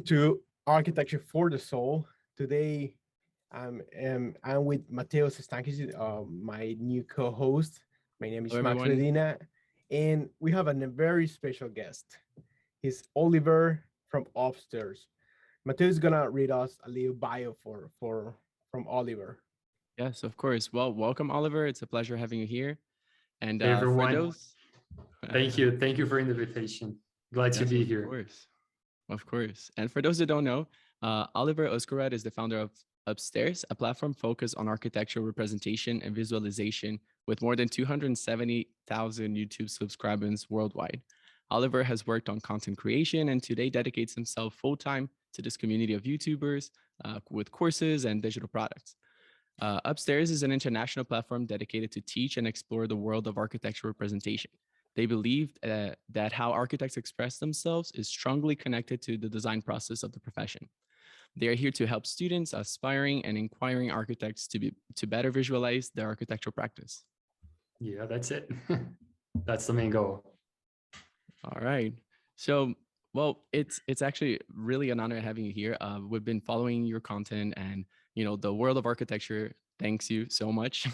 to Architecture for the Soul. Today, I'm with Matheus Stancati, my new co-host. My name Hello, is Max everyone. Medina, and we have a very special guest. He's Oliver from Upstairs. Matheus is gonna read us a little bio for from Oliver. Yes, of course. Well, welcome, Oliver. It's a pleasure having you here. And Hey for everyone, those, thank you for the invitation. Glad to yes, be of here. course, of course. And for those that don't know, Oliver Oscaret is the founder of Upstairs, a platform focused on architectural representation and visualization with more than 270,000 YouTube subscribers worldwide. Oliver has worked on content creation and today dedicates himself full time to this community of YouTubers with courses and digital products. Upstairs is an international platform dedicated to teach and explore the world of architectural representation. They believe that how architects express themselves is strongly connected to the design process of the profession. They are here to help students, aspiring and inquiring architects to better visualize their architectural practice. Yeah, that's it. That's the main goal. All right. So, well, it's actually really an honor having you here. We've been following your content, and the world of architecture thanks you so much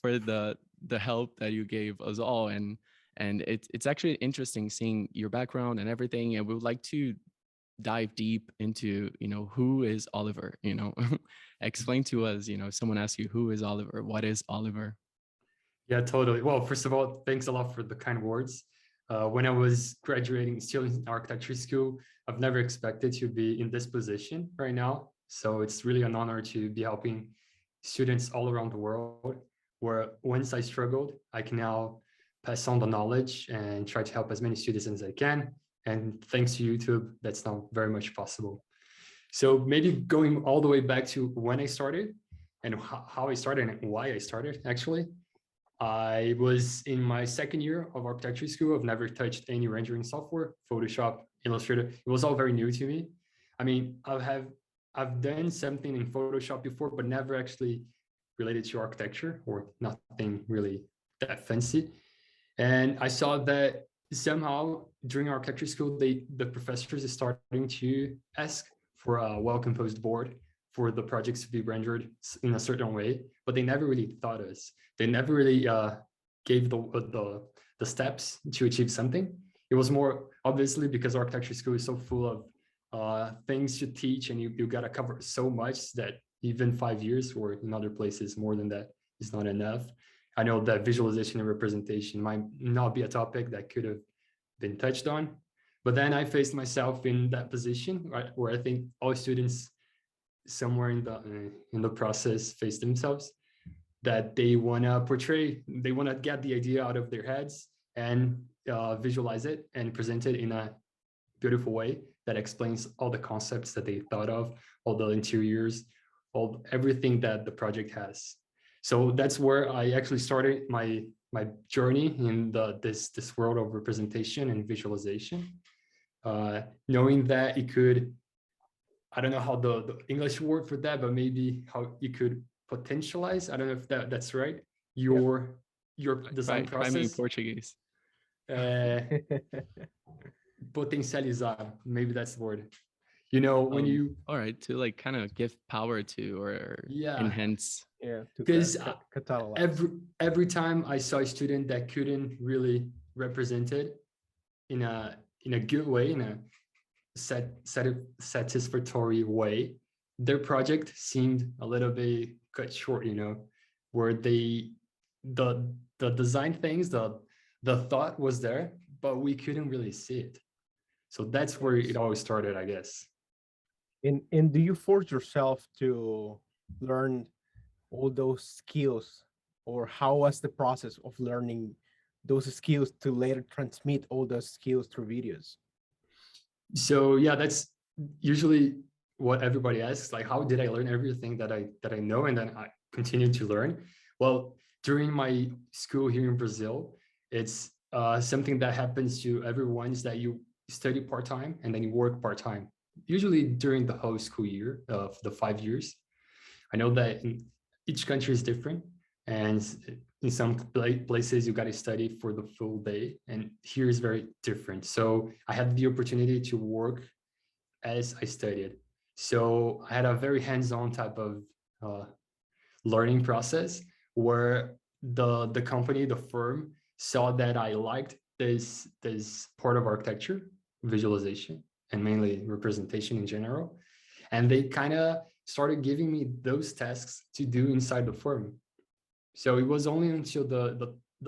for the help that you gave us all, and it's actually interesting seeing your background and everything. And we would like to dive deep into who is Oliver. Explain to us. Someone asks you who is Oliver, what is Oliver? Yeah, totally. Well, first of all, thanks a lot for the kind words. When I was graduating, still in architecture school, I've never expected to be in this position right now. So it's really an honor to be helping students all around the world, where once I struggled, I can now pass on the knowledge and try to help as many students as I can. And thanks to YouTube, that's now very much possible. So maybe going all the way back to when I started and how I started and why I started, actually. I was in my second year of architecture school. I've never touched any rendering software, Photoshop, Illustrator. It was all very new to me. I mean, I've done something in Photoshop before, but never actually related to architecture or nothing really that fancy. And I saw that somehow during architecture school, the professors are starting to ask for a well-composed board for the projects to be rendered in a certain way, but they never really taught us. They never really gave the steps to achieve something. It was more obviously because architecture school is so full of things to teach, and you got to cover so much that even 5 years or in other places more than that is not enough. I know that visualization and representation might not be a topic that could have been touched on, but then I faced myself in that position, right, where I think all students somewhere in the process face themselves, that they want to portray, they want to get the idea out of their heads and visualize it and present it in a beautiful way that explains all the concepts that they thought of, all the interiors, everything that the project has. So that's where I actually started my journey in this world of representation and visualization, knowing that it could, I don't know how the English word for that, but maybe how you could potentialize. I don't know if that's right. Your design Try me in process. Portuguese. Potencializar, maybe that's the word. When you all right, to like kind of give power to or yeah enhance. Yeah, because catalyze. every time I saw a student that couldn't really represent it in a good way, in a satisfactory way, their project seemed a little bit cut short, where the design things, the thought was there, but we couldn't really see it. So that's where it all started, I guess. And do you force yourself to learn all those skills, or how was the process of learning those skills to later transmit all those skills through videos? So yeah, that's usually what everybody asks, like, how did I learn everything that I know and then I continue to learn? Well, during my school here in Brazil, it's something that happens to everyone, is that you study part-time and then you work part-time, usually during the whole school year of the 5 years. I know that in each country is different, and in some places you got to study for the full day, and here is very different. So I had the opportunity to work as I studied. So I had a very hands-on type of uh, learning process where the company, the firm, saw that I liked this part of architecture, visualization, and mainly representation in general. And they kind of started giving me those tasks to do inside the firm. So it was only until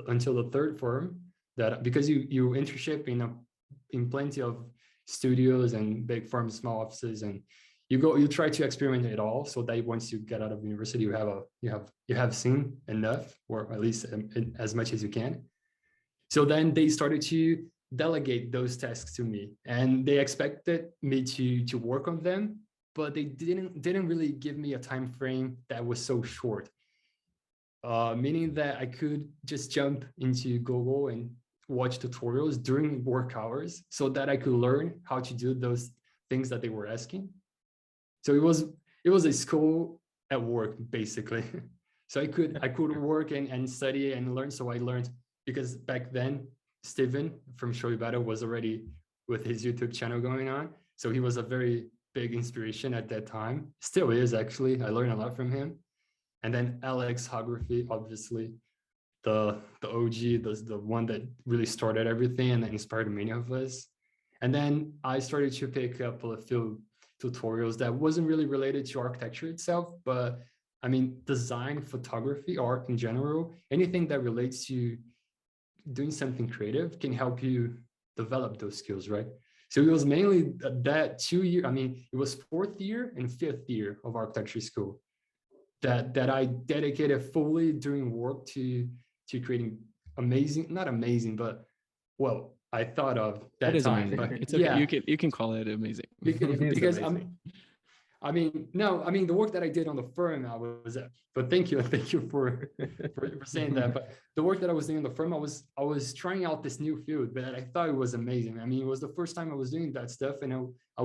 until the third firm that, because you internship in plenty of studios and big firms, small offices, and you try to experiment it all, so that once you get out of university, you have seen enough, or at least as much as you can. So then they started to delegate those tasks to me, and they expected me to work on them, but they didn't really give me a time frame that was so short. Meaning that I could just jump into Google and watch tutorials during work hours so that I could learn how to do those things that they were asking. So it was a school at work, basically. So I could work and study and learn. So I learned, because back then Steven from Show You Better was already with his YouTube channel going on. So he was a very big inspiration at that time. Still is, actually. I learned a lot from him. And then Alex Hography, obviously, the OG, the one that really started everything and that inspired many of us. And then I started to pick up a few tutorials that wasn't really related to architecture itself, but I mean, design, photography, art in general, anything that relates to doing something creative can help you develop those skills, right? So it was mainly that 2 year, I mean, it was fourth year and fifth year of architecture school that I dedicated fully during work to creating amazing, not amazing, but well, I thought of It that is time, amazing. but It's okay. yeah, You can call it amazing. It is because amazing. I mean, no, I mean the work that I did on the firm, I was, but thank you, thank you for saying that. But the work that I was doing on the firm, I was trying out this new field, but I thought it was amazing. I mean, it was the first time I was doing that stuff, and I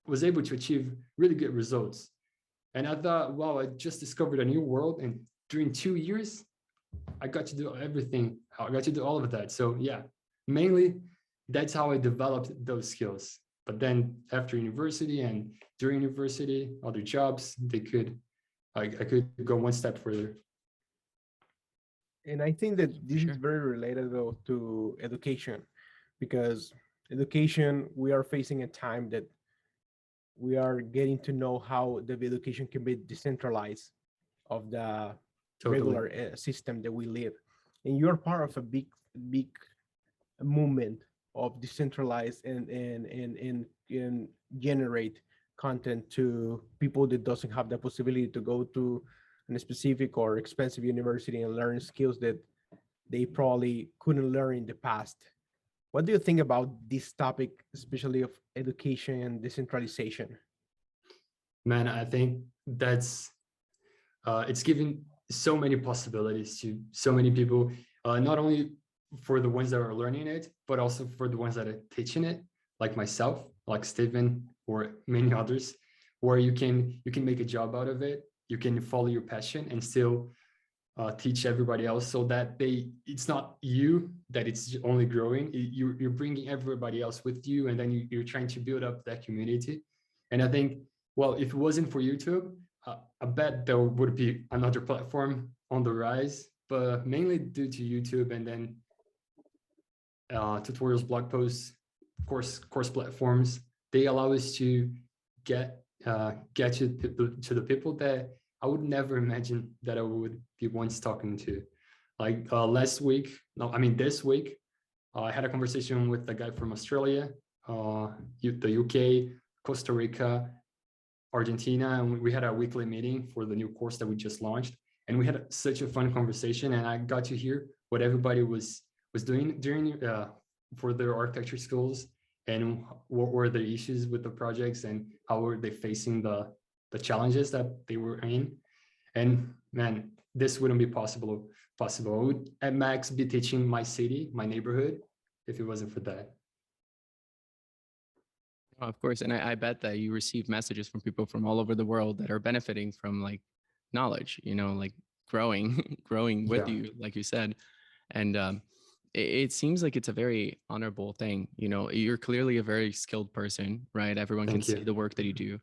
was able to achieve really good results. And I thought, wow, I just discovered a new world, and during 2 years, I got to do everything. I got to do all of that. So yeah, mainly that's how I developed those skills. But then after university and during university, other jobs, I could go one step further. And I think that For this is sure. very related though to education, because education, we are facing a time that we are getting to know how the education can be decentralized of the Totally. regular system that we live. And you're part of a big movement of decentralized and generate content to people that doesn't have the possibility to go to a specific or expensive university and learn skills that they probably couldn't learn in the past. What do you think about this topic, especially of education and decentralization? Man, I think that's it's given so many possibilities to so many people, not only for the ones that are learning it, but also for the ones that are teaching it, like myself, like Stephen, or many others, where you can make a job out of it. You can follow your passion and still teach everybody else, so that it's not you that it's only growing. You're bringing everybody else with you, and then you're trying to build up that community. And I think, well, if it wasn't for YouTube, I bet there would be another platform on the rise, but mainly due to YouTube, and then tutorials, blog posts, course platforms. They allow us to get to the people that I would never imagine that I would be once talking to. Like last week, no, I mean this week, I had a conversation with a guy from Australia, the UK, Costa Rica, Argentina, and we had a weekly meeting for the new course that we just launched. And we had such a fun conversation, and I got to hear what everybody was doing during for their architecture schools, and what were the issues with the projects, and how were they facing the challenges that they were in. And man, this wouldn't be possible. I would at max be teaching my city, my neighborhood, if it wasn't for that. Oh, of course. And I bet that you receive messages from people from all over the world that are benefiting from like knowledge, like growing, growing with Yeah. you, like you said. And it seems like it's a very honorable thing. You know, you're clearly a very skilled person, right? Everyone can Thank see you. the work that you do.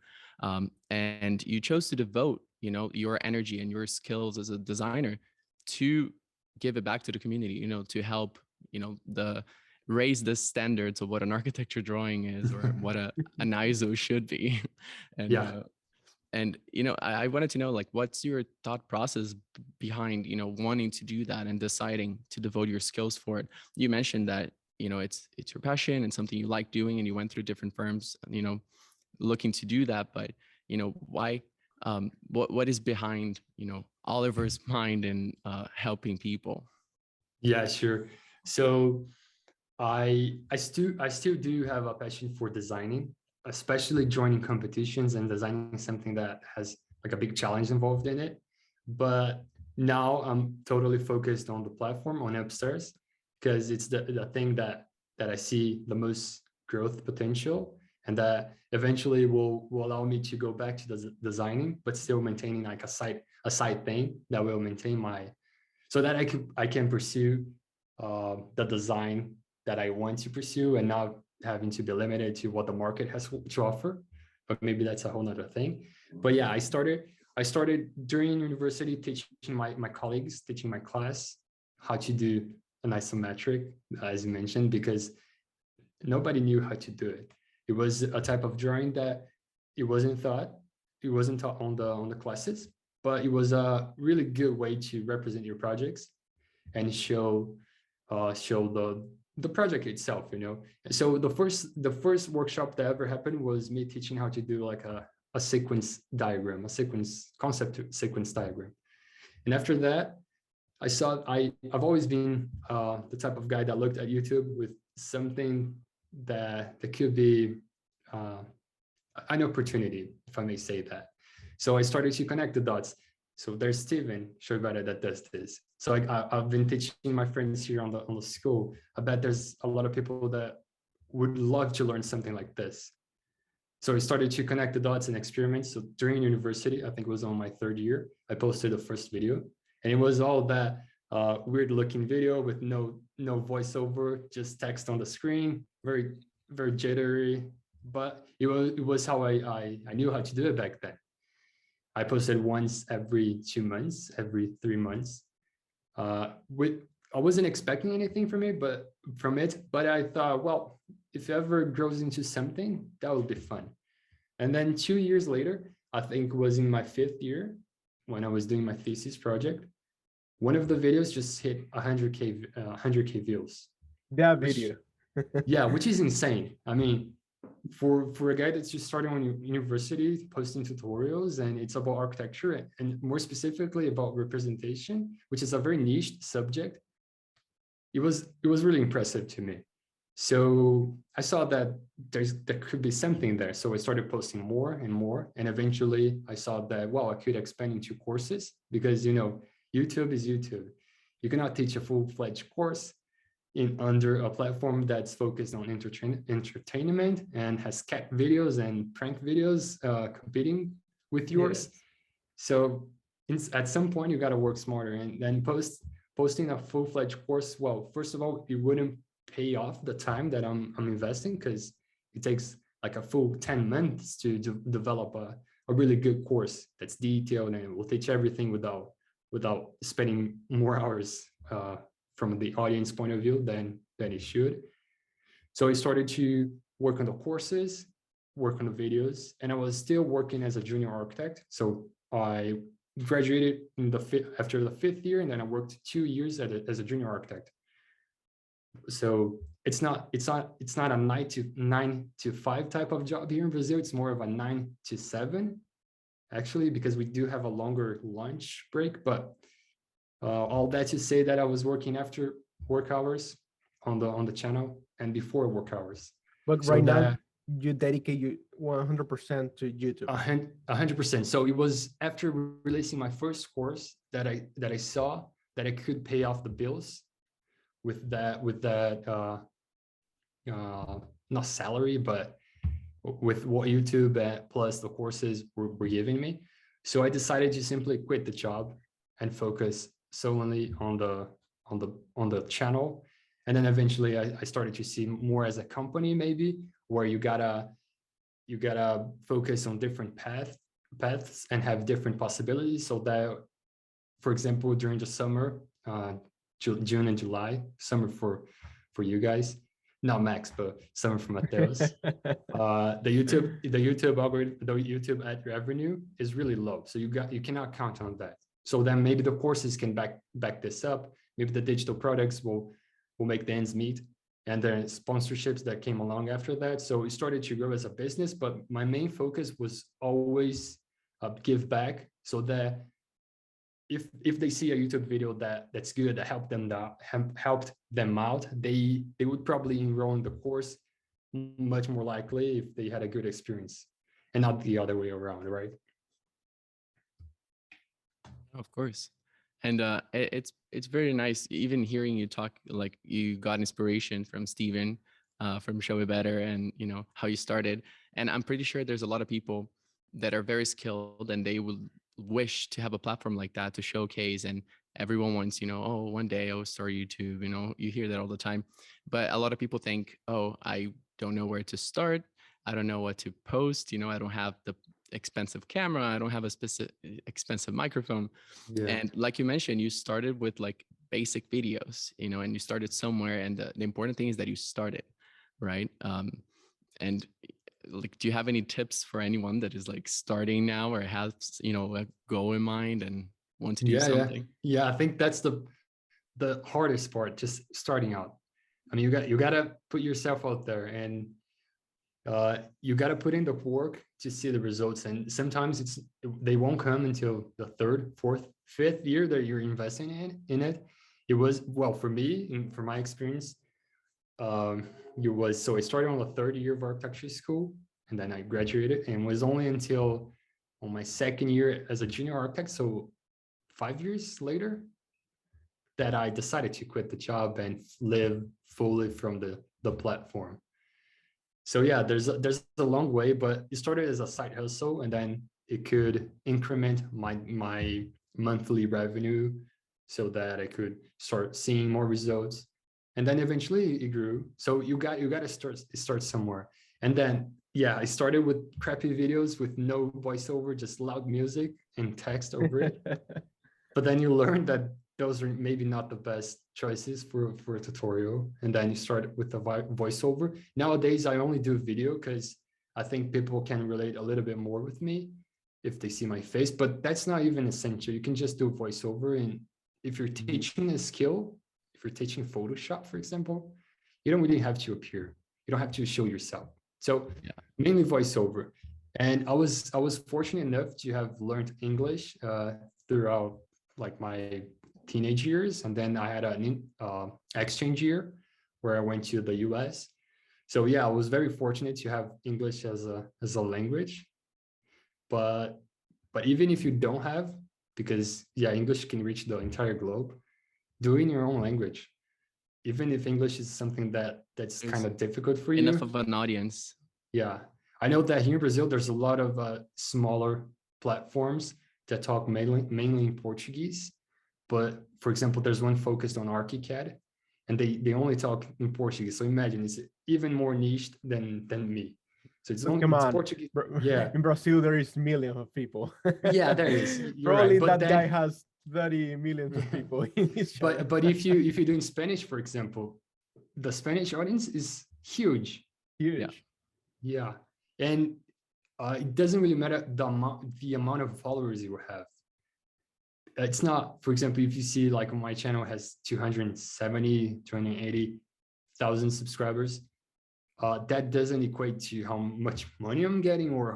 And you chose to devote, you know, your energy and your skills as a designer to give it back to the community, you know, to help, you know, the raise the standards of what an architecture drawing is or what an ISO should be. and Yeah. uh, and you know, I wanted to know, like, what's your thought process behind, you know, wanting to do that and deciding to devote your skills for it? You mentioned that, you know, it's your passion and something you like doing, and you went through different firms, you know, looking to do that. But you know, why? What is behind, you know, Oliver's mind in helping people? Yeah, sure. So I still do have a passion for designing, especially joining competitions and designing something that has like a big challenge involved in it. But now I'm totally focused on the platform on upstairs because it's the thing that I see the most growth potential and that eventually will allow me to go back to the designing, but still maintaining like a side thing that will maintain my so that I can pursue the design that I want to pursue and not having to be limited to what the market has to offer. But maybe that's a whole nother thing. But yeah, I started during university teaching my colleagues, teaching my class how to do an isometric, as you mentioned, because nobody knew how to do it. It was a type of drawing that it wasn't taught on the classes, but it was a really good way to represent your projects and show the project itself, you know. So the first workshop that ever happened was me teaching how to do like a sequence diagram, a sequence concept sequence diagram. And after that, I've always been the type of guy that looked at YouTube with something that could be uh, an opportunity, if I may say that. So I started to connect the dots. So there's Steven Shoibara that does this. So I've been teaching my friends here on the school. I bet there's a lot of people that would love to learn something like this. So I started to connect the dots and experiments. So during university, I think it was on my third year, I posted the first video, and it was all that weird looking video with no voiceover, just text on the screen, very jittery. But it was how I knew how to do it back then. I posted once every 2 months, every 3 months. With I wasn't expecting anything but I thought, well, if it ever grows into something, that would be fun. And then 2 years later, I think it was in my fifth year when I was doing my thesis project, one of the videos just hit 100K views, That which video. yeah, which is insane. I mean, for a guy that's just starting on university, posting tutorials, and it's about architecture and more specifically about representation, which is a very niche subject. It was really impressive to me. So I saw that there could be something there. So I started posting more and more, and eventually I saw that, well, I could expand into courses because YouTube is YouTube. You cannot teach a full-fledged course in under a platform that's focused on entertainment and has cat videos and prank videos competing with yours. Yes. So at some point you got to work smarter, and then posting a full-fledged course. Well, first of all, it wouldn't pay off the time that I'm investing, because it takes like a full 10 months to develop a really good course that's detailed and it will teach everything without spending more hours from the audience point of view than it should. So I started to work on the courses, work on the videos, and I was still working as a junior architect. So I graduated after the fifth year, and then I worked 2 years as a junior architect. So it's not a 9 to 5 type of job here in Brazil. It's more of a 9 to 7, actually, because we do have a longer lunch break. But all that to say that I was working after work hours on the channel and before work hours. But So right now, that you dedicate you 100% to YouTube. 100%. So it was after releasing my first course that I saw that I could pay off the bills with that not salary, but with what YouTube plus the courses were giving me. So I decided to simply quit the job and focus solely on the channel And then eventually I started to see more as a company, maybe, where you gotta focus on different paths and have different possibilities. So that, for example, during the summer, June and July, summer for you guys, not Max, but summer for Matheus. The YouTube algorithm, the YouTube ad revenue is really low, so you cannot count on that. So then maybe the courses can back this up. Maybe the digital products will make the ends meet, and then sponsorships that came along after that. So it started to grow as a business, but my main focus was always give back, so that if they see a YouTube video that's good, that helped them out, they would probably enroll in the course much more likely if they had a good experience, and not the other way around, right? Of course. And it's very nice even hearing you talk, like you got inspiration from Steven, from Show It Better, and you know how you started. And I'm pretty sure there's a lot of people that are very skilled and they will wish to have a platform like that to showcase. And everyone wants, you know, oh, one day I will start YouTube, you know, you hear that all the time. But a lot of people think, oh, I don't know where to start. I don't know what to post. You know, I don't have the expensive camera. I don't have a specific expensive microphone. Yeah. And like you mentioned, you started with like basic videos, you know, and you started somewhere. And the important thing is that you started, right? And like, do you have any tips for anyone that is like starting now or has, you know, a goal in mind and want to do something? Yeah. I think that's the hardest part, just starting out. I mean, you gotta put yourself out there, and you gotta put in the work to see the results. And sometimes they won't come until the third, fourth, fifth year that you're investing in it. It was, well, for me, and for my experience, so I started on the third year of architecture school, and then I graduated, and it was only until on my second year as a junior architect, so 5 years later, that I decided to quit the job and live fully from the platform. So yeah, there's a long way, but it started as a side hustle, and then it could increment my monthly revenue so that I could start seeing more results. And then eventually it grew. So you got to start somewhere. And then yeah, I started with crappy videos with no voiceover, just loud music and text over it. But then you learn that those are maybe not the best choices for a tutorial. And then you start with the voiceover. Nowadays, I only do video because I think people can relate a little bit more with me if they see my face, but that's not even essential. You can just do voiceover. And if you're teaching a skill, if you're teaching Photoshop, for example, you don't really have to appear. You don't have to show yourself. So mainly voiceover. And I was fortunate enough to have learned English throughout like my teenage years, and then I had an exchange year where I went to the US. So yeah, I was very fortunate to have English as a language. But even if you don't have, because yeah, English can reach the entire globe, do it in your own language. Even if English is something that's kind of difficult for you. Enough of an audience. Yeah, I know that here in Brazil, there's a lot of smaller platforms that talk mainly in Portuguese. But for example, there's one focused on ArchiCAD, and they only talk in Portuguese. So imagine it's even more niched than me. So it's only Portuguese. Yeah, in Brazil there is millions of people. Yeah, there is. Probably right. that guy has 30 millions of people in his channel. But if you do in Spanish, for example, the Spanish audience is huge. Huge. Yeah, and it doesn't really matter the amount of followers you have. It's not, for example, if you see like my channel has 280,000 subscribers, that doesn't equate to how much money I'm getting or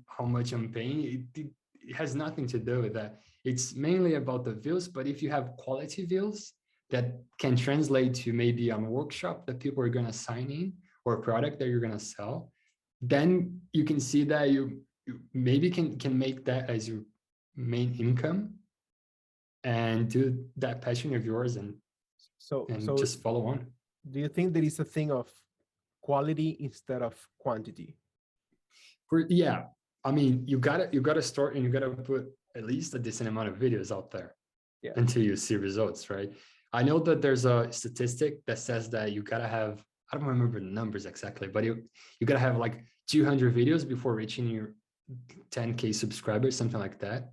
how much I'm paying. It has nothing to do with that. It's mainly about the views. But if you have quality views that can translate to maybe a workshop that people are going to sign in, or a product that you're going to sell, then you can see that you maybe can make that as your main income and do that passion of yours and just follow on. Do you think there is a thing of quality instead of quantity? Yeah, I mean, you gotta start, and you gotta put at least a decent amount of videos out there until you see results, right? I know that there's a statistic that says that you gotta have, I don't remember the numbers exactly, but you gotta have like 200 videos before reaching your 10K subscribers, something like that.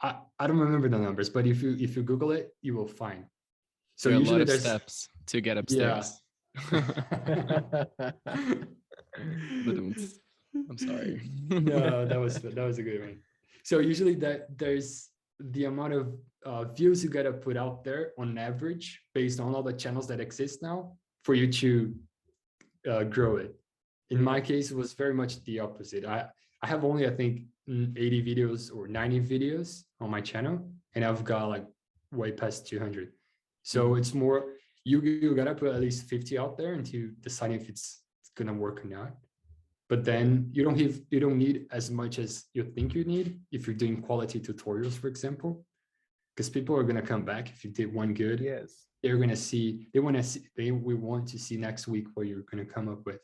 I don't remember the numbers, but if you Google it, you will find. So There are a lot usually of there's, steps to get yeah. upstairs. But I'm sorry. No, that was a good one. So usually that there's the amount of views you gotta put out there on average based on all the channels that exist now for you to grow it. In my case, it was very much the opposite. I have only, I think, 80 videos or 90 videos on my channel, and I've got like way past 200. So it's more, you gotta put at least 50 out there and to decide if it's gonna work or not. But then you don't need as much as you think you need if you're doing quality tutorials, for example, because people are gonna come back if you did one good. Yes. They're gonna see, they will want to see next week what you're gonna come up with.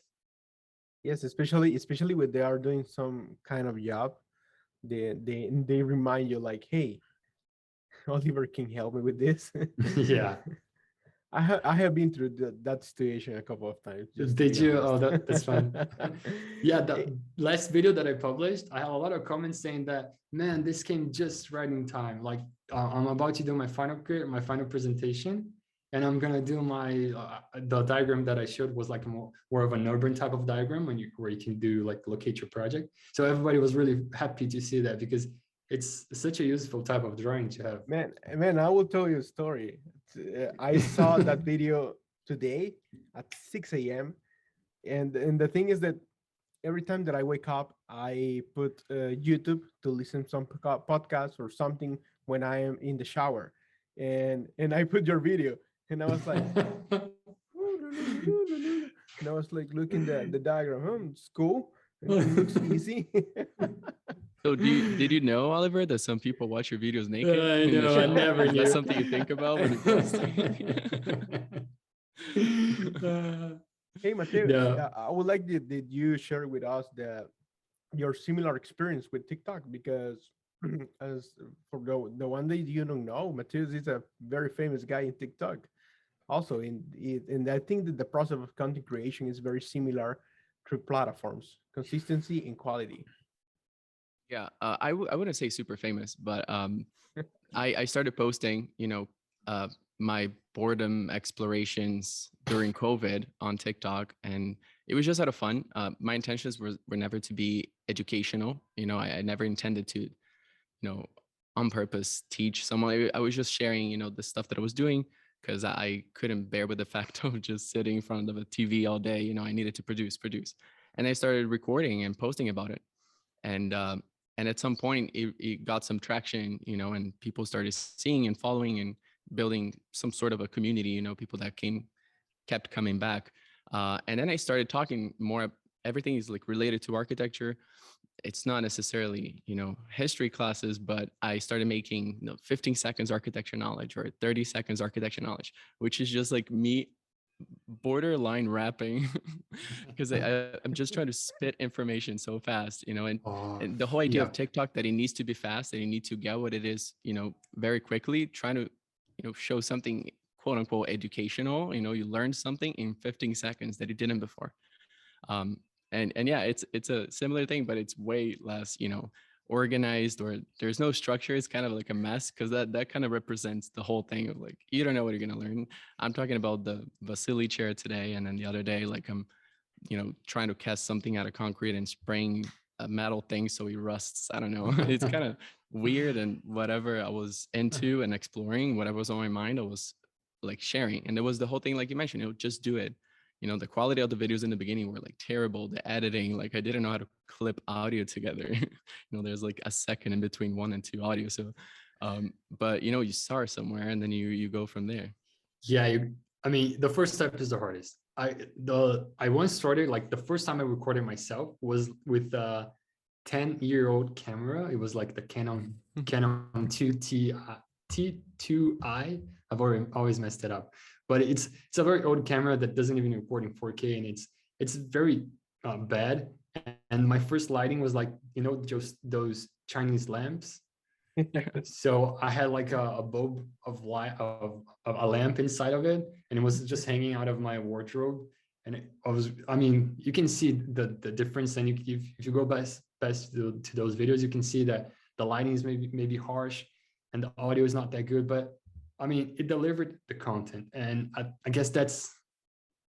Yes, especially when they are doing some kind of job, they remind you like, hey, Oliver can help me with this. Yeah. I have been through that situation a couple of times. Just to Did be you? honest. Oh, that's fun. Yeah, the last video that I published, I had a lot of comments saying that, man, this came just right in time. Like I'm about to do my final presentation, and I'm gonna do my the diagram that I showed was like more of an urban type of diagram where you can do like locate your project. So everybody was really happy to see that because it's such a useful type of drawing to have. Man, I will tell you a story. I saw that video today at 6 a.m. And the thing is that every time that I wake up, I put YouTube to listen some podcast or something when I am in the shower, and I put your video, and I was like, and I was like looking the diagram. It's cool. It looks easy. So did you know, Oliver, that some people watch your videos naked I in the know, I shower? never Is that knew. something you think about when you post? Hey, Matheus, Yeah. I would like did you share with us your similar experience with TikTok? Because as for the one that you don't know, Matheus is a very famous guy in TikTok. Also, and I think that the process of content creation is very similar to platforms, consistency and quality. Yeah, I wouldn't say super famous, but I started posting, my boredom explorations during COVID on TikTok, and it was just out of fun. My intentions were never to be educational. I never intended to, on purpose teach someone. I was just sharing, the stuff that I was doing because I couldn't bear with the fact of just sitting in front of a TV all day. I needed to produce, and I started recording and posting about it, and at some point it got some traction, and people started seeing and following and building some sort of a community, people that kept coming back. And then I started talking more. Everything is like related to architecture. It's not necessarily, history classes, but I started making 15 seconds architecture knowledge or 30 seconds architecture knowledge, which is just like me borderline rapping because I'm just trying to spit information so fast, Oh, and the whole idea yeah. of TikTok that it needs to be fast, that you need to get what it is, very quickly, trying to, show something quote unquote educational, you learn something in 15 seconds that you didn't before. And yeah, it's a similar thing, but it's way less, organized, or there's no structure. It's kind of like a mess because that kind of represents the whole thing of like, you don't know what you're going to learn. I'm talking about the Vasily chair today, and then the other day, like I'm, trying to cast something out of concrete and spraying a metal thing so he rusts. I don't know. It's kind of weird, and whatever I was into and exploring, whatever was on my mind, I was like sharing. And there was the whole thing, like you mentioned, just do it. The quality of the videos in the beginning were like terrible. The editing, like I didn't know how to clip audio together. There's like a second in between one and two audio. So, but you start somewhere and then you go from there. Yeah, I mean, the first step is the hardest. I once started, like the first time I recorded myself was with a 10-year-old camera. It was like the Canon 2T T2i. I've always messed it up, but it's a very old camera that doesn't even record in 4K, and it's very bad. And my first lighting was like, just those Chinese lamps. So I had like a bulb of light of a lamp inside of it, and it was just hanging out of my wardrobe. And I mean, you can see the difference. And if you go best to those videos, you can see that the lighting is maybe harsh, and the audio is not that good. But I mean, it delivered the content, and I guess that's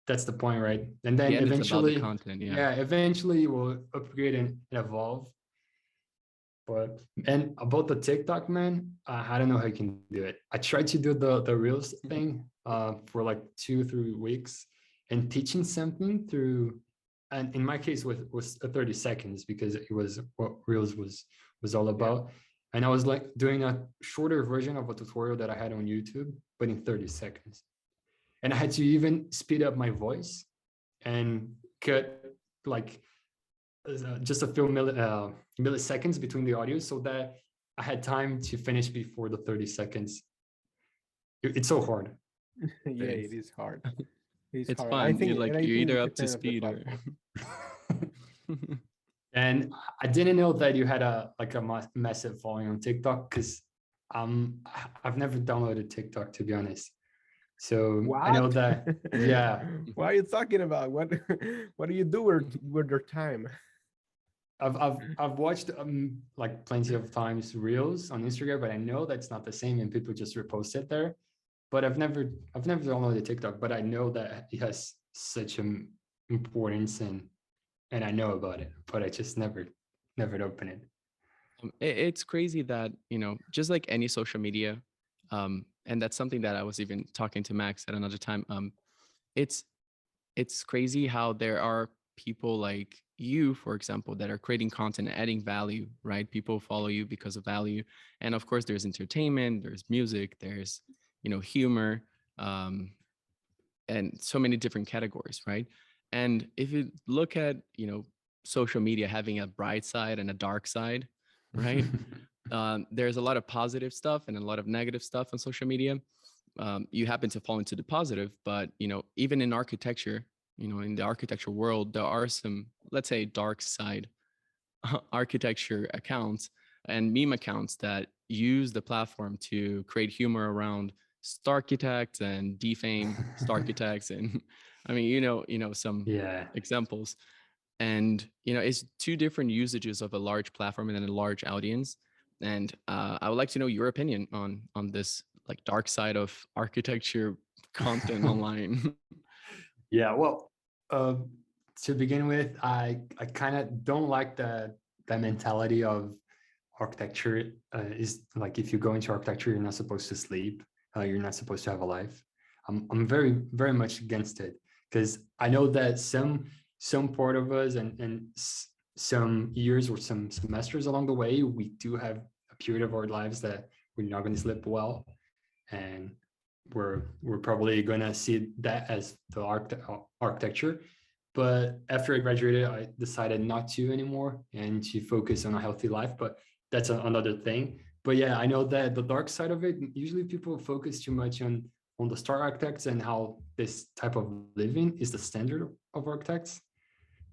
the point, right? And The then end is about the eventually, content. Yeah. yeah, eventually we'll upgrade and evolve. But and about the TikTok, man, I don't know how you can do it. I tried to do the reels thing for like 2 3 weeks, and teaching something through, and in my case was 30 seconds, because it was what reels was all Yeah. about. And I was like doing a shorter version of a tutorial that I had on YouTube, but in 30 seconds. And I had to even speed up my voice and cut like just a few milliseconds between the audio, so that I had time to finish before the 30 seconds. It's so hard. Yeah, Thanks. it is hard. It's It's hard. fun. You're like I you're think either it up to depends on the speed or platform. And I didn't know that you had a massive following on TikTok, because I've never downloaded TikTok, to be honest. So I know What? that, yeah, What are you talking about? What do you do with your time? I've watched like plenty of times reels on Instagram, but I know that's not the same, and people just repost it there. But I've never downloaded TikTok, but I know that it has such an importance, and I know about it, but I just never open it. It's crazy that, just like any social media, and that's something that I was even talking to Max at another time. It's it's crazy how there are people like you, for example, that are creating content, adding value, right? People follow you because of value. And of course, there's entertainment, there's music, there's, humor, um, and so many different categories, right? And if you look at, social media having a bright side and a dark side, right? There's a lot of positive stuff and a lot of negative stuff on social media. You happen to fall into the positive, but even in architecture, in the architecture world, there are some, let's say, dark side architecture accounts and meme accounts that use the platform to create humor around Starchitects and defame Starchitects, and I mean, some Yeah. examples. And it's two different usages of a large platform and then a large audience. And I would like to know your opinion on this, like, dark side of architecture content online. Yeah, well, uh, to begin with, I kind of don't like that mentality of architecture is like, if you go into architecture, you're not supposed to sleep, you're not supposed to have a life. I'm very much against it, because I know that some part of us, and some years or some semesters along the way, we do have a period of our lives that we're not going to sleep well, and we're probably gonna see that as the architecture. But after I graduated, I decided not to anymore, and to focus on a healthy life. But that's another thing. But yeah, I know that the dark side of it, usually people focus too much on the star architects, and how this type of living is the standard of architects.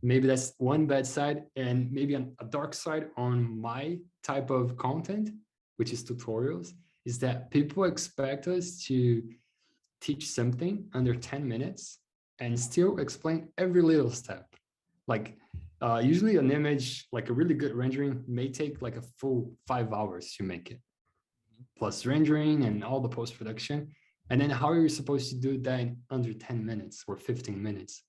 Maybe that's one bad side, and maybe a dark side on my type of content, which is tutorials, is that people expect us to teach something under 10 minutes and still explain every little step. Like, usually an image, like a really good rendering, may take like a full 5 hours to make it, plus rendering and all the post-production. And then how are you supposed to do that in under 10 minutes or 15 minutes?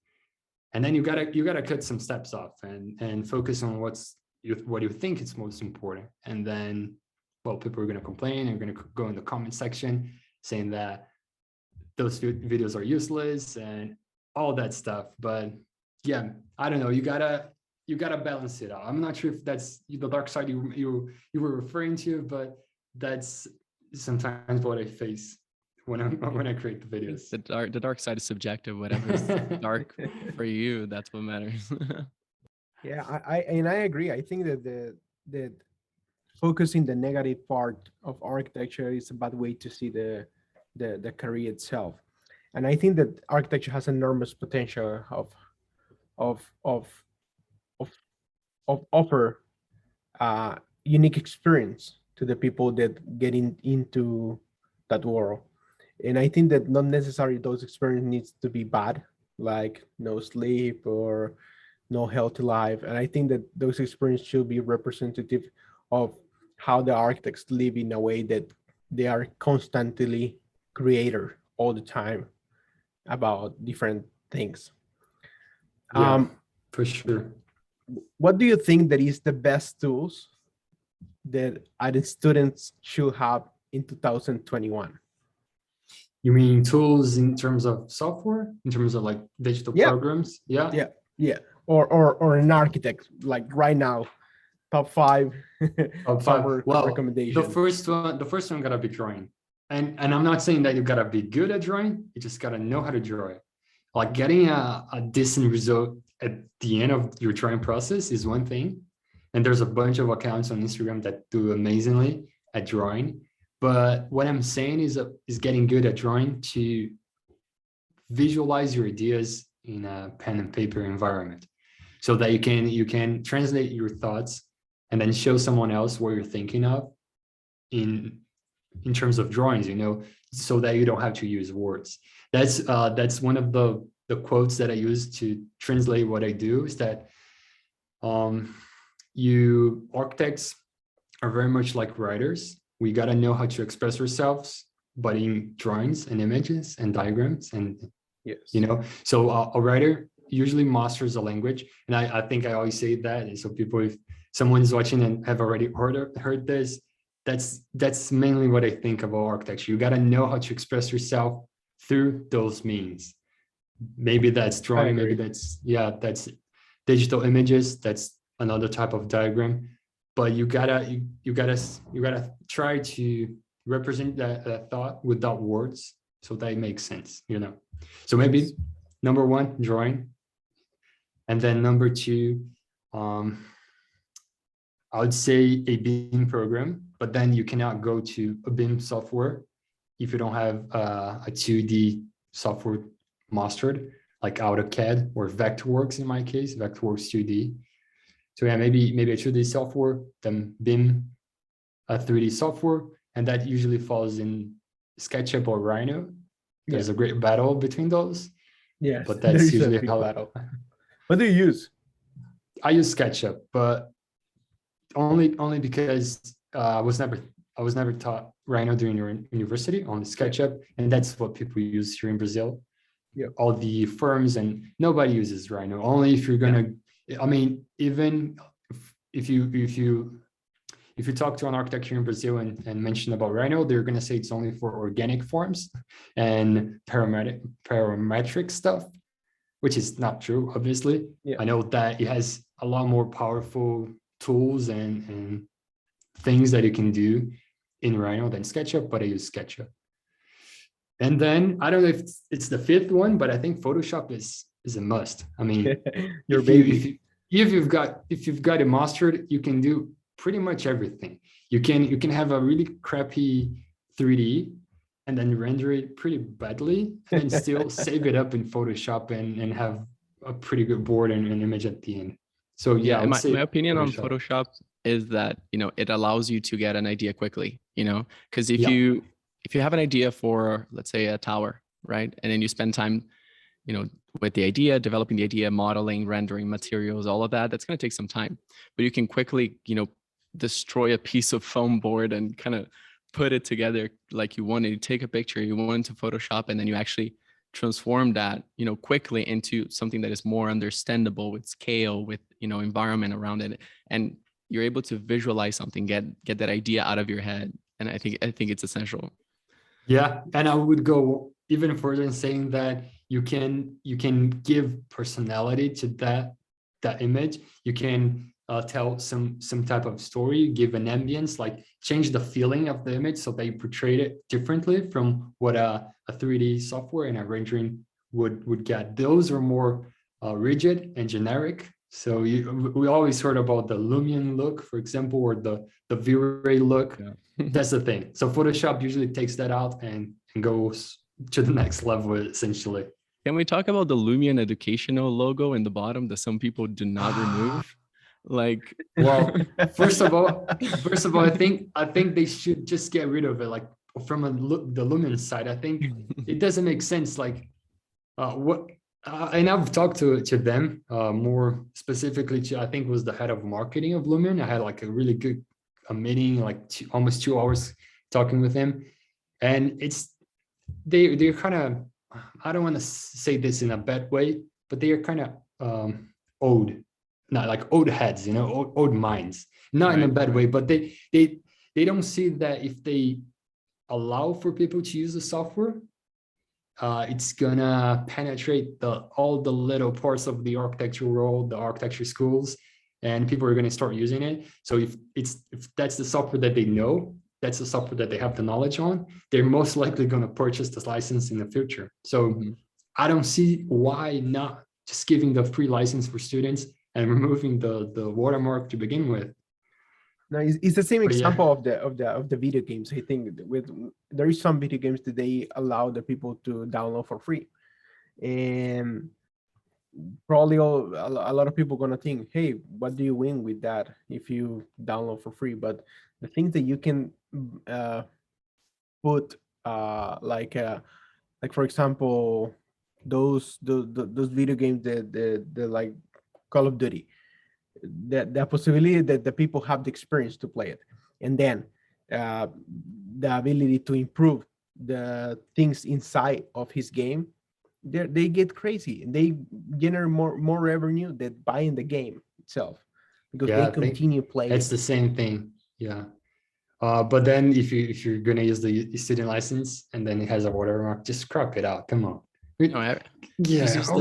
And then you gotta cut some steps off, and focus on what you think is most important. And then, well, people are going to complain and going to go in the comment section saying that those videos are useless and all that stuff. But yeah, I don't know, you gotta balance it out. I'm not sure if that's the dark side you were referring to, but that's sometimes what I face when I create the videos. The dark side is subjective. Whatever is dark for you, that's what matters. Yeah, I agree. I think that the focusing the negative part of architecture is a bad way to see the career itself. And I think that architecture has enormous potential of of of of offer unique experience to the people that getting into that world. And I think that not necessarily those experience needs to be bad, like no sleep or no healthy life. And I think that those experiences should be representative of how the architects live in a way that they are constantly creator all the time about different things. Yeah, Um, for sure. what do you think that is the best tools that the students should have in 2021? You mean tools in terms of software, in terms of like digital Yeah, programs? Yeah. yeah, yeah. Or an architect, like right now, top five Top five. software Well, recommendation. the first one gotta be drawing. And I'm not saying that you gotta be good at drawing, you just gotta know how to draw it. Like getting a decent result at the end of your drawing process is one thing. And there's a bunch of accounts on Instagram that do amazingly at drawing. But what I'm saying is getting good at drawing to visualize your ideas in a pen and paper environment so that you can translate your thoughts and then show someone else what you're thinking of in terms of drawings, so that you don't have to use words. That's one of the quotes that I use to translate what I do, is that you architects are very much like writers. We got to know how to express ourselves, but in drawings and images and diagrams. And Yes. so a writer usually masters a language, and I think I always say that. And so people, if someone's watching and have already heard this, that's mainly what I think about architecture. You got to know how to express yourself through those means. Maybe that's drawing, maybe that's digital images, that's another type of diagram. But you gotta try to represent that thought without words, so that it makes sense. So maybe number one, drawing, and then number two, I would say a BIM program. But then you cannot go to a BIM software if you don't have a 2D software mastered, like AutoCAD or Vectorworks in my case, Vectorworks 2D. So yeah, maybe a 2D software, then BIM, a 3D software, and that usually falls in SketchUp or Rhino. There's a great battle between those. Yes, but that's usually a big how battle. What do you use? I use SketchUp, but only because I was never taught Rhino during university, on SketchUp, and that's what people use here in Brazil. Yeah. All the firms, and nobody uses Rhino. Only if you're gonna, I mean, even if you talk to an architect here in Brazil and mention about Rhino, they're gonna say it's only for organic forms and parametric stuff, which is not true, obviously. Yeah. I know that it has a lot more powerful tools and things that you can do in Rhino than SketchUp, but I use SketchUp. And then I don't know if it's the fifth one, but I think Photoshop is a must. I mean, if you've got it mastered, you can do pretty much everything. You can have a really crappy 3D and then render it pretty badly and still save it up in Photoshop and have a pretty good board and an image at the end. So yeah, my opinion on Photoshop is that it allows you to get an idea quickly, because if you have an idea for, let's say, a tower, right, and then you spend time with the idea, developing the idea, modeling, rendering materials, all of that's going to take some time. But you can quickly destroy a piece of foam board and kind of put it together like you want. You take a picture, you want to Photoshop, and then you actually transform that quickly into something that is more understandable with scale, with environment around it, and you're able to visualize something, get that idea out of your head. And I think it's essential. Yeah, and I would go even further in saying that you can give personality to that image. You can tell some type of story, give an ambience, like change the feeling of the image so that you portray it differently from what a 3D software and a rendering would get. Those are more rigid and generic. So we always heard about the Lumion look, for example, or the V-Ray look. Yeah. That's the thing. So Photoshop usually takes that out and goes to the next level, essentially. Can we talk about the Lumion educational logo in the bottom that some people do not remove? Like, Well, first of all, I think they should just get rid of it. Like from the Lumen side, I think it doesn't make sense. Like what and I've talked to them more specifically to, I think was the head of marketing of Lumen. I had like a really good a meeting, like almost 2 hours talking with him, and they're kind of, I don't want to say this in a bad way, but they are kind of old, not like old heads, old minds, not in a right, bad way, but they don't see that if they allow for people to use the software, it's gonna penetrate all the little parts of the architecture world, the architecture schools, and people are gonna start using it. So if that's the software that they know, that's the software that they have the knowledge on, they're most likely gonna purchase this license in the future. So Mhm. I don't see why not just giving the free license for students and removing the watermark to begin with. No, it's the same But yeah, example of the video games. I think with there is some video games that they allow the people to download for free, and probably a lot of people gonna think, hey, what do you win with that if you download for free? But the things that you can uh, put like for example those video games the like Call of Duty, the possibility that the people have the experience to play it, and then uh, the ability to improve the things inside of his game, they get crazy and they generate more revenue than buying the game itself because yeah, they I think continue it's playing. the same thing. Yeah. But then if you're gonna use the student license and then it has a watermark, just crop it out. Come on. No, just Yeah. use Oh,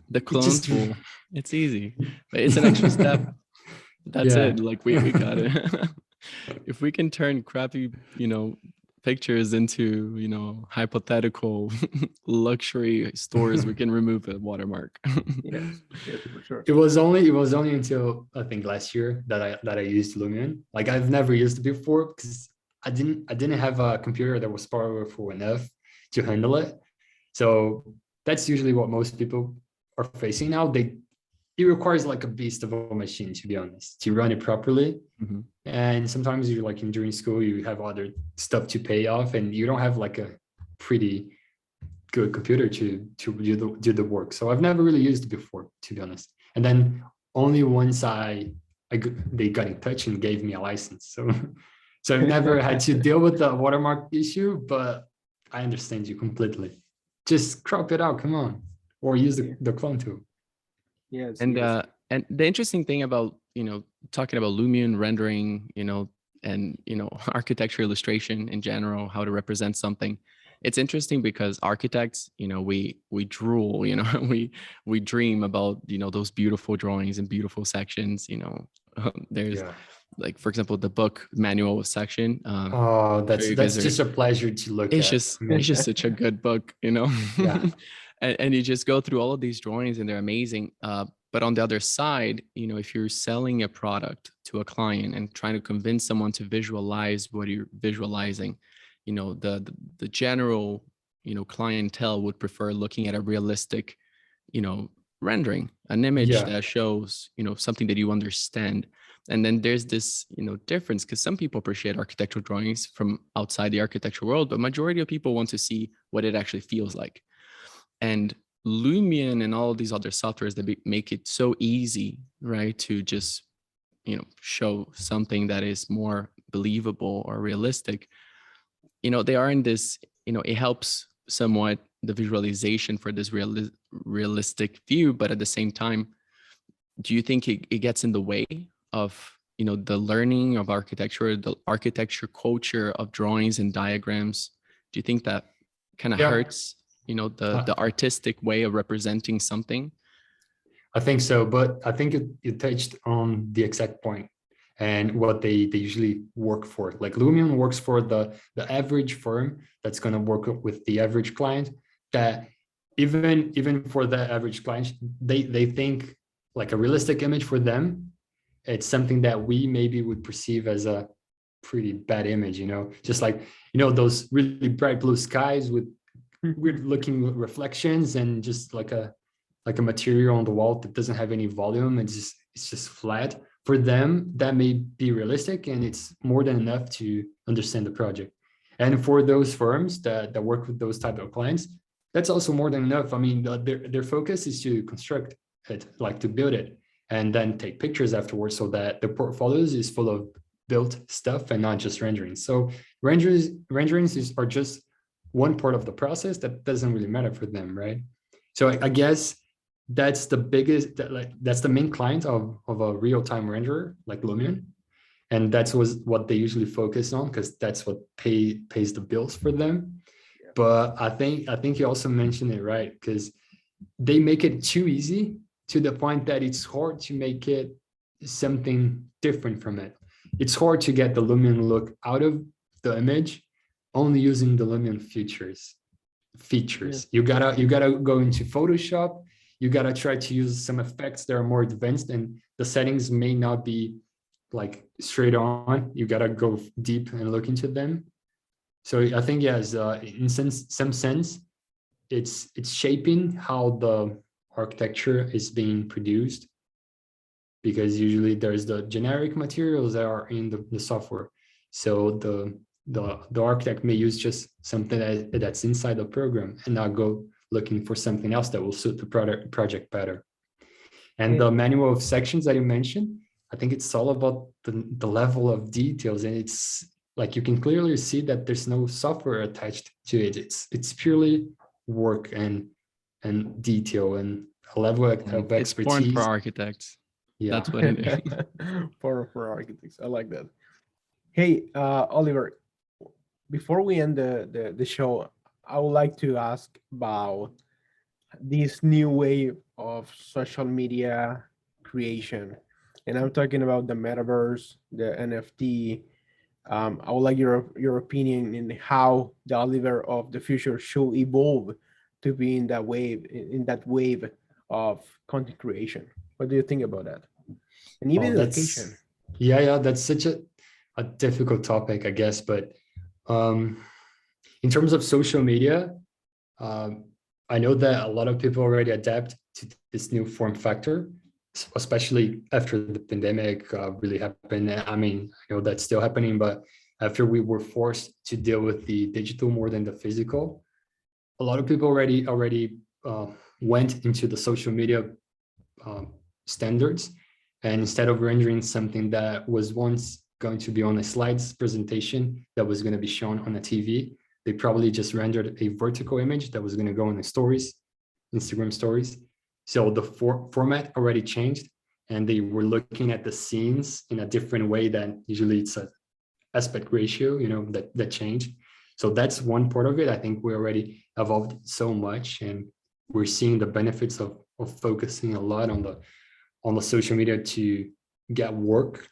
the it clone just tool. It's easy, but it's an extra step. That's yeah. it. Like we got it. If we can turn crappy, pictures into, hypothetical luxury stores, we can remove a watermark. Yes, yes, for sure. It was only until I think last year that I used Lumion. Like I've never used it before because I didn't have a computer that was powerful enough to handle it. So that's usually what most people are facing now. It requires like a beast of a machine, to be honest, to run it properly. Mhm. And sometimes you're like during school, you have other stuff to pay off, and you don't have like a pretty good computer to do the work. So I've never really used it before, to be honest. And then only once they got in touch and gave me a license. So so I've never had to deal with the watermark issue, but I understand you completely. Just crop it out, come on, or use Yeah. the clone tool. Yes, And yes. and the interesting thing about, talking about Lumion rendering, and architecture illustration in general, how to represent something. It's interesting because architects, we drool, we dream about, those beautiful drawings and beautiful sections, there's Yeah. like, for example, the book manual of section. Oh, I'm sure that's you guys that's are, just a pleasure to look it's at. just I it's mean, just such a good book, yeah, and you just go through all of these drawings and they're amazing. But on the other side, if you're selling a product to a client and trying to convince someone to visualize what you're visualizing, the general, clientele would prefer looking at a realistic, you know rendering, an image yeah, that shows, something that you understand. And then there's this, difference, because some people appreciate architectural drawings from outside the architecture world, but majority of people want to see what it actually feels like. And Lumion and all of these other softwares that make it so easy, right, to just, show something that is more believable or realistic. They are in this, it helps somewhat the visualization for this realistic view, but at the same time, do you think it gets in the way of, the learning of architecture, the architecture culture of drawings and diagrams? Do you think that kind of yeah. hurts, the I, artistic way of representing something? I think so, but I think it touched on the exact point and what they usually work for. Like Lumion works for the average firm that's going to work with the average client. That even for the average client, they think like a realistic image for them, it's something that we maybe would perceive as a pretty bad image. Just like those really bright blue skies with weird looking reflections and just like a material on the wall that doesn't have any volume. It's just flat. for them, that may be realistic and it's more than enough to understand the project. And for those firms that work with those type of clients, that's also more than enough. I mean, their focus is to construct it, like to build it, and then take pictures afterwards so that the portfolios is full of built stuff and not just renderings. So renderings are just one part of the process that doesn't really matter for them, right? So I guess that's the biggest, that's the main client of a real-time renderer like Lumion. And that's what they usually focus on because that's what pays the bills for them. Yeah. But I think you also mentioned it right, because they make it too easy to the point that it's hard to make it something different from it. It's hard to get the Lumion look out of the image only using the Lumion features. Yeah. You gotta go into Photoshop. You gotta try to use some effects that are more advanced, and the settings may not be like straight on. You gotta go deep and look into them. So I think yes, in some sense, it's shaping how the architecture is being produced, because usually there's the generic materials that are in the software. So the architect may use just something that's inside the program and not go looking for something else that will suit the project better. And the manual of sections that you mentioned, I think it's all about the level of details, and it's like you can clearly see that there's no software attached to it. It's purely work and detail and a level of expertise. It's born for architects. Yeah, That's what it is. for architects. I like that. Hey, Oliver, before we end the show, I would like to ask about this new wave of social media creation. And I'm talking about the metaverse, the NFT. I would like your opinion in how the Oliver of the future should evolve to be in that wave of content creation. What do you think about that? And even education. That's such a difficult topic, I guess. But in terms of social media, I know that a lot of people already adapt to this new form factor, especially after the pandemic really happened. I mean, I know that's still happening, but after we were forced to deal with the digital more than the physical, a lot of people already went into the social media standards. And instead of rendering something that was once going to be on a slides presentation that was going to be shown on a TV, they probably just rendered a vertical image that was going to go in the stories, Instagram stories. So the format already changed, and they were looking at the scenes in a different way than usually it's an aspect ratio, that changed. So that's one part of it. I think we already evolved so much, and we're seeing the benefits of focusing a lot on the social media to get work,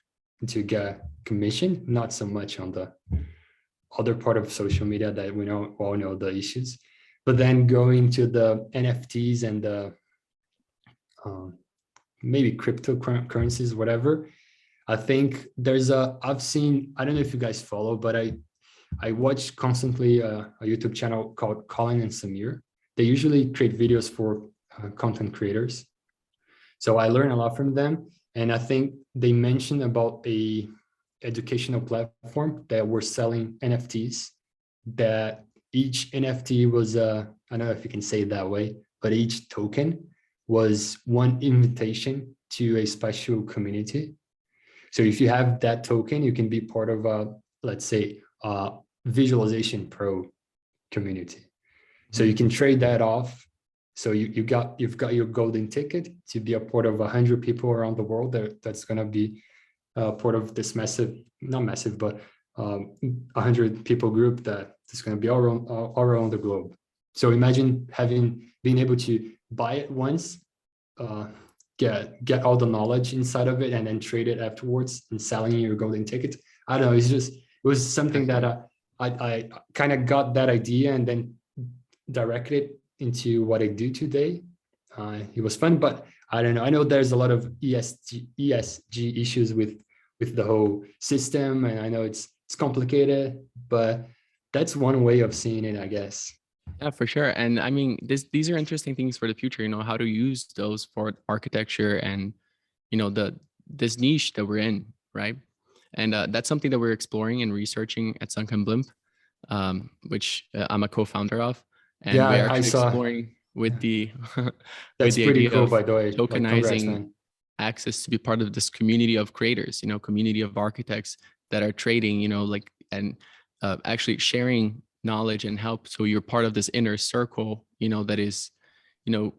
to get commission, not so much on the other part of social media that we all know the issues. But then going to the NFTs and the maybe cryptocurrencies, whatever, I think I've seen, I don't know if you guys follow, but I watch constantly a YouTube channel called Colin and Samir. They usually create videos for content creators. So I learn a lot from them. And I think they mentioned about a educational platform that were selling NFTs, that each NFT was I don't know if you can say it that way, but each token was one invitation to a special community. So if you have that token, you can be part of let's say Visualization Pro community. So you can trade that off. So you've got your golden ticket to be a part of 100 people around the world that's going to be part of this not massive, but 100 people group that is going to be all around the globe. So imagine being able to buy it once, get all the knowledge inside of it, and then trade it afterwards and selling your golden ticket. I don't know. It was something that I kind of got that idea and then directed it into what I do today. It was fun, but I don't know. I know there's a lot of ESG issues with the whole system, and I know it's complicated, but that's one way of seeing it, I guess. Yeah, for sure. And I mean, these are interesting things for the future, how to use those for architecture and, the this niche that we're in, right? And that's something that we're exploring and researching at Sunken Blimp, which I'm a co-founder of, and Yeah, we're I actually saw. exploring with the with That's the pretty idea cool, of by the way. Like, congrats, tokenizing man. access to be part of this community of creators, community of architects that are trading, like, and actually sharing knowledge and help. So you're part of this inner circle, that is,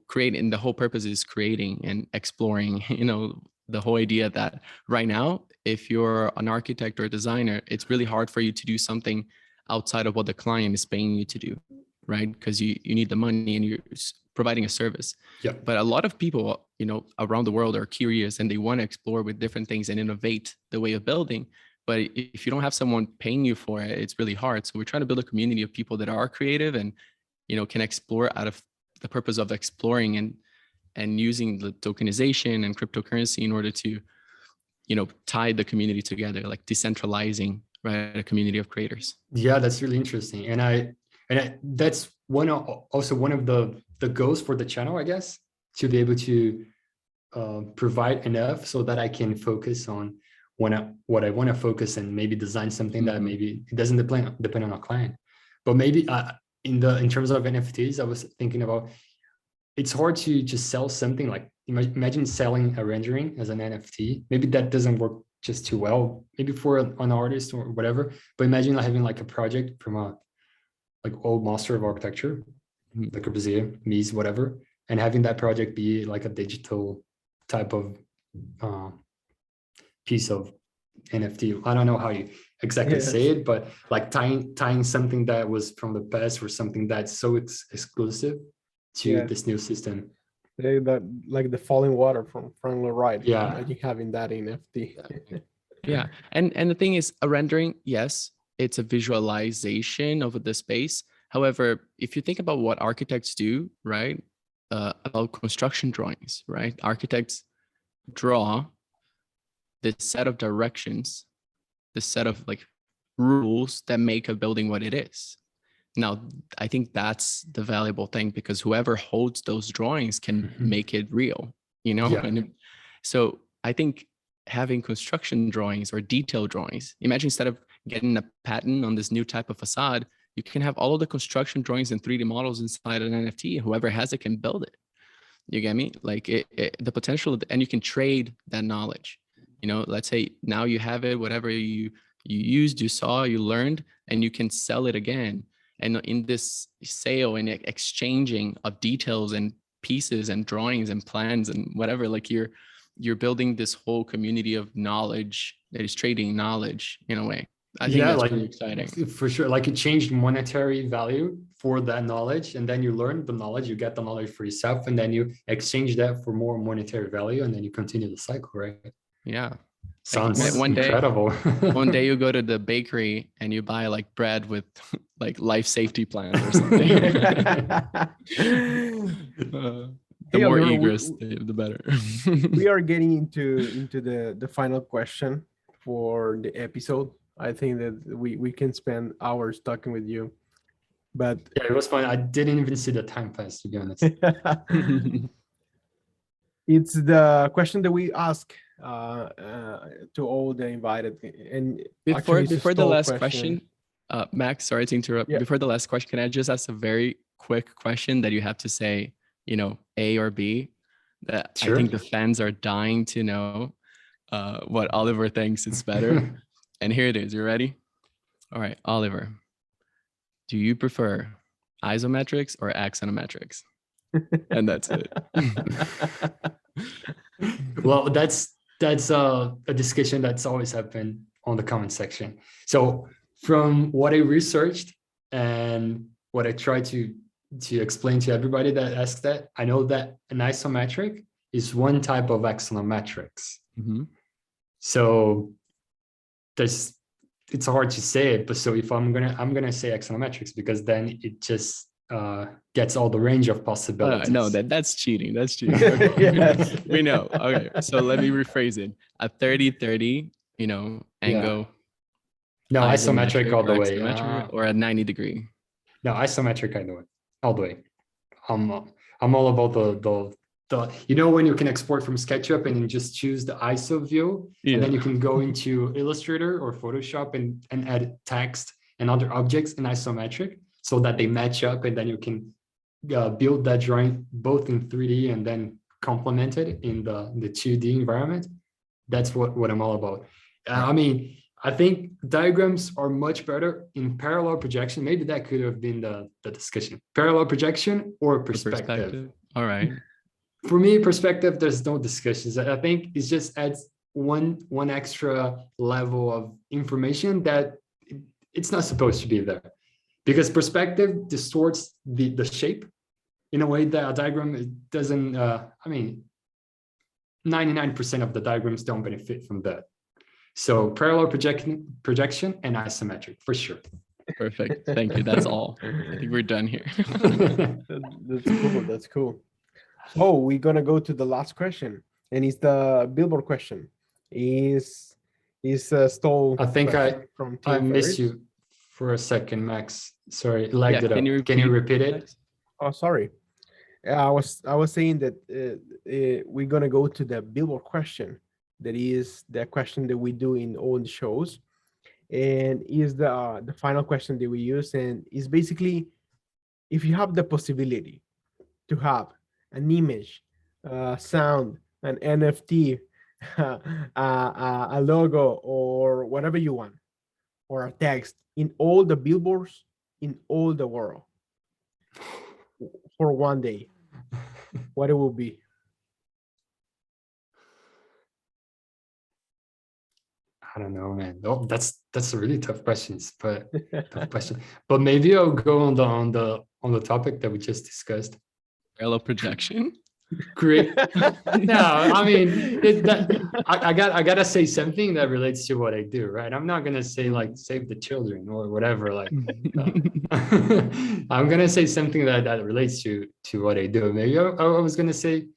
creating. The whole purpose is creating and exploring, the whole idea that right now, if you're an architect or a designer, it's really hard for you to do something outside of what the client is paying you to do, right? Because you need the money and you're providing a service. Yeah. But a lot of people, around the world are curious and they want to explore with different things and innovate the way of building. But if you don't have someone paying you for it, it's really hard. So we're trying to build a community of people that are creative and, can explore out of the purpose of exploring and using the tokenization and cryptocurrency in order to, tie the community together, like decentralizing, right, a community of creators. Yeah, that's really interesting. That's also one of the goals for the channel, I guess, to be able to provide enough so that I can focus on what I want to focus and maybe design something that maybe it doesn't depend on a client. But maybe in terms of NFTs, I was thinking about, it's hard to just sell something like, imagine selling a rendering as an NFT. Maybe that doesn't work just too well, maybe for an artist or whatever. But imagine having like a project from a like old master of architecture, like a Brazilian, Mies, whatever, and having that project be like a digital type of piece of NFT. I don't know how you exactly say it, but like tying something that was from the past or something that's so exclusive to this new system. That, like the falling water from Loride. Yeah. Imagine having that in NFT. Yeah. And the thing is, a rendering, yes, it's a visualization of the space. However, if you think about what architects do, right, about construction drawings, right, architects draw this set of directions, this set of like rules that make a building what it is. Now, I think that's the valuable thing, because whoever holds those drawings can make it real, Yeah. And so I think having construction drawings or detail drawings, imagine instead of getting a patent on this new type of facade, you can have all of the construction drawings and 3D models inside an NFT. Whoever has it can build it. You get me? Like the potential, and you can trade that knowledge. Let's say now you have it, whatever you used, you saw, you learned, and you can sell it again. And in this sale and exchanging of details and pieces and drawings and plans and whatever, like you're building this whole community of knowledge that is trading knowledge in a way. I think that's like, really exciting. For sure. Like, it changed monetary value for that knowledge, and then you learn the knowledge, you get the knowledge for yourself, and then you exchange that for more monetary value, and then you continue the cycle, right? Yeah. Sounds like one incredible. One day you go to the bakery and you buy like bread with like life safety plans or something. The more egress, the better. We are getting into the final question for the episode. I think that we can spend hours talking with you, but yeah, it was fun. I didn't even see the time pass, to be honest. It's the question that we ask to all the invited. And before the last question, Max, sorry to interrupt. Before the last question, can I just ask a very quick question that you have to say, A or B? That sure. I think the fans are dying to know what Oliver thinks is better. And here it is. You ready? All right, Oliver. Do you prefer isometrics or axonometrics? And that's it. Well, that's a discussion that's always happened on the comment section. So from what I researched and what I try to explain to everybody that asks that, I know that an isometric is one type of axonometrics. Mm-hmm. So it's hard to say it, but so if I'm gonna say axonometrics, because then it just gets all the range of possibilities. No, that's cheating. That's cheating. Okay. Yes. We know. Okay, so let me rephrase it. A 30-30, angle. Yeah. No, isometric all the way. Or a 90-degree. No, isometric all the way. I'm all about when you can export from SketchUp and then just choose the ISO view, and then you can go into Illustrator or Photoshop and add text and other objects in isometric so that they match up, and then you can build that drawing both in 3D and then complement it in the 2D environment. That's what I'm all about. I mean, I think diagrams are much better in parallel projection. Maybe that could have been the discussion. Parallel projection or perspective. All right. For me, perspective, there's no discussions. I think it just adds one extra level of information that it's not supposed to be there. Because perspective distorts the shape in a way that a diagram doesn't, 99% of the diagrams don't benefit from that. So parallel projection and isometric for sure. Perfect. Thank you. That's all. I think we're done here. That's cool. That's cool. So we're gonna go to the last question, and it's the Billboard question. Is stole? I think from I Tim missed Ferriss. you for a second, Max. Sorry, it lagged it up. Can you repeat it? Oh, sorry. I was saying that we're gonna go to the Billboard question. That is the question that we do in all the shows, and is the final question that we use, and is basically, if you have the possibility to have an image, sound, an NFT, a logo, or whatever you want, or a text in all the billboards in all the world for one day, what it will be? I don't know, man. Oh, that's a really tough question. But maybe I'll go on the topic that we just discussed. Parallel projection. Great. No, I mean, I gotta say something that relates to what I do, right? I'm not gonna say like save the children or whatever. Like, I'm gonna say something that relates to what I do. Maybe I was gonna say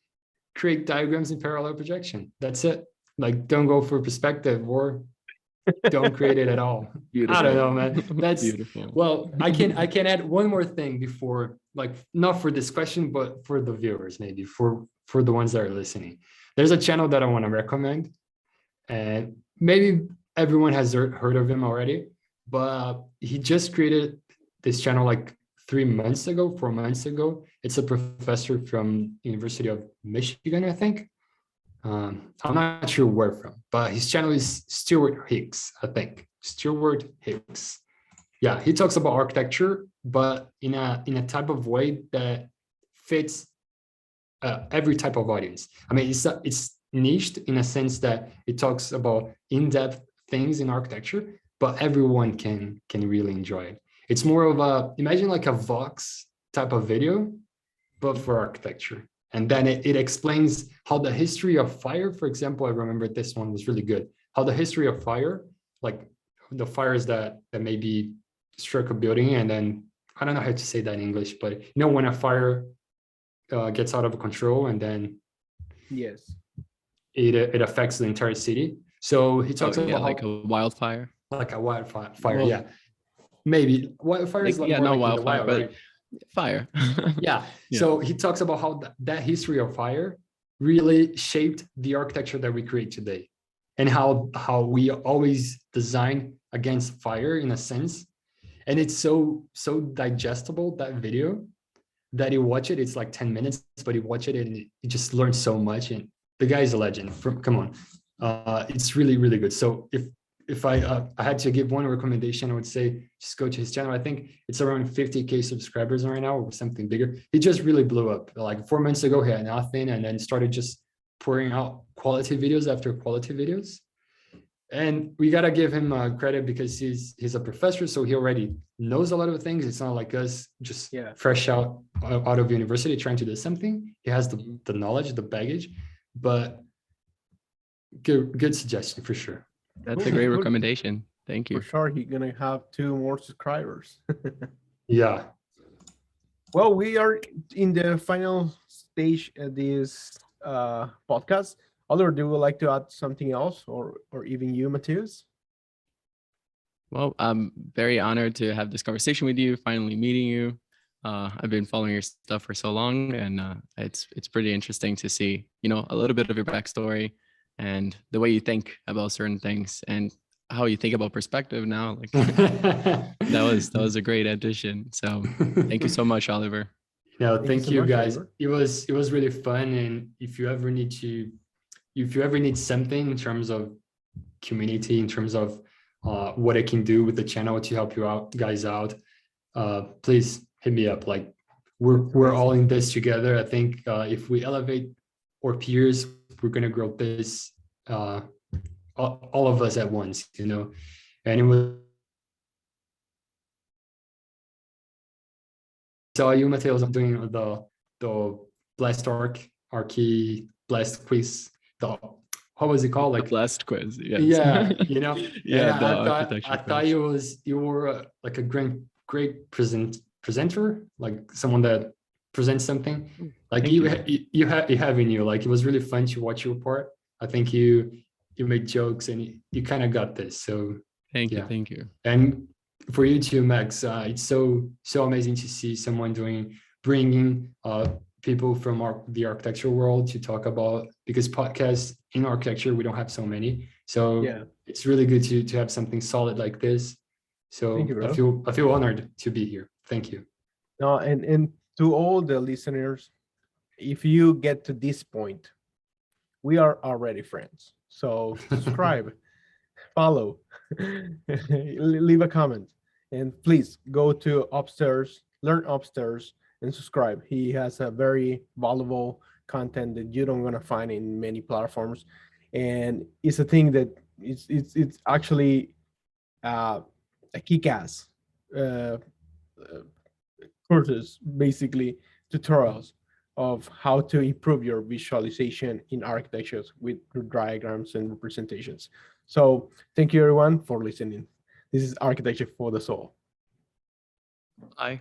create diagrams in parallel projection. That's it. Like, don't go for perspective or don't create it at all. Beautiful. I don't know, man. That's beautiful. Well, I can add one more thing before, like, not for this question, but for the viewers, maybe for the ones that are listening. There's a channel that I want to recommend, and maybe everyone has heard of him already, but he just created this channel like 4 months ago. It's a professor from University of Michigan, I think. I'm not sure where from, but his channel is Stuart Hicks, I think. Stuart Hicks. Yeah, he talks about architecture, but in a type of way that fits every type of audience. I mean, it's niched in a sense that it talks about in-depth things in architecture, but everyone can really enjoy it. It's more of imagine like a Vox type of video, but for architecture. And then it explains how the history of fire, for example, I remember this one was really good. How the history of fire, like the fires that maybe struck a building, and then I don't know how to say that in English, but when a fire gets out of control, and then Yes, it affects the entire city. So he talks about like a wildfire. Like a wildfire, yeah. Maybe wildfire is like, more no like wildfire, wild, but right? Fire. Yeah. So he talks about how that history of fire really shaped the architecture that we create today, and how we always design against fire in a sense. And it's so digestible, that video, that you watch it. It's like 10 minutes, but you watch it and you just learn so much. And the guy is a legend. Come on, it's really, really good. So if I had to give one recommendation, I would say just go to his channel. I think it's around 50K subscribers right now, or something bigger. He just really blew up. Like 4 months ago, he had nothing, and then started just pouring out quality videos after quality videos. And we gotta give him credit, because he's a professor, so he already knows a lot of things. It's not like us just fresh out of university trying to do something. He has the knowledge, the baggage. But good suggestion for sure. That's a great recommendation. Thank you. for sure. He's gonna have 2 more subscribers. Yeah. Well, we are in the final stage of this podcast. Oliver, do you like to add something else, or even you, Matheus? Well, I'm very honored to have this conversation with you, finally meeting you. I've been following your stuff for so long, and it's pretty interesting to see, a little bit of your backstory and the way you think about certain things and how you think about perspective now. Like that was a great addition. So thank you so much, Oliver. No, Thank you thank so you much, guys. Oliver. It was really fun. And if you ever need something in terms of community, in terms of what I can do with the channel to help you out guys out, please hit me up. Like we're all in this together. I think if we elevate our peers, we're gonna grow this all of us at once, And it was saw you, Matheus, doing the blast archy blast quiz. The What was it called? The Like, blast quiz. Yes. yeah, Yeah, And the I architecture thought quiz. you were like a great presenter, like someone that presents something. Like Thank you. you have in you. Like it was really fun to watch your part. I think you made jokes and you kind of got this. So Thank you. yeah. Thank you. And for you too, Max, it's so amazing to see someone bringing people from the architectural world to talk about, because podcasts in architecture we don't have so many. So Yeah. it's really good to have something solid like this. So Thank you, I bro. feel honored to be here. Thank you. No, and to all the listeners, if you get to this point, we are already friends. So subscribe, follow, leave a comment, and please go to upstairs, learn upstairs, and subscribe. He has a very valuable content that you don't gonna find in many platforms, and it's a thing that it's actually a kick-ass uh, courses, basically tutorials of how to improve your visualization in architectures with diagrams and representations. So thank you everyone for listening. This is Architecture for the Soul. Bye.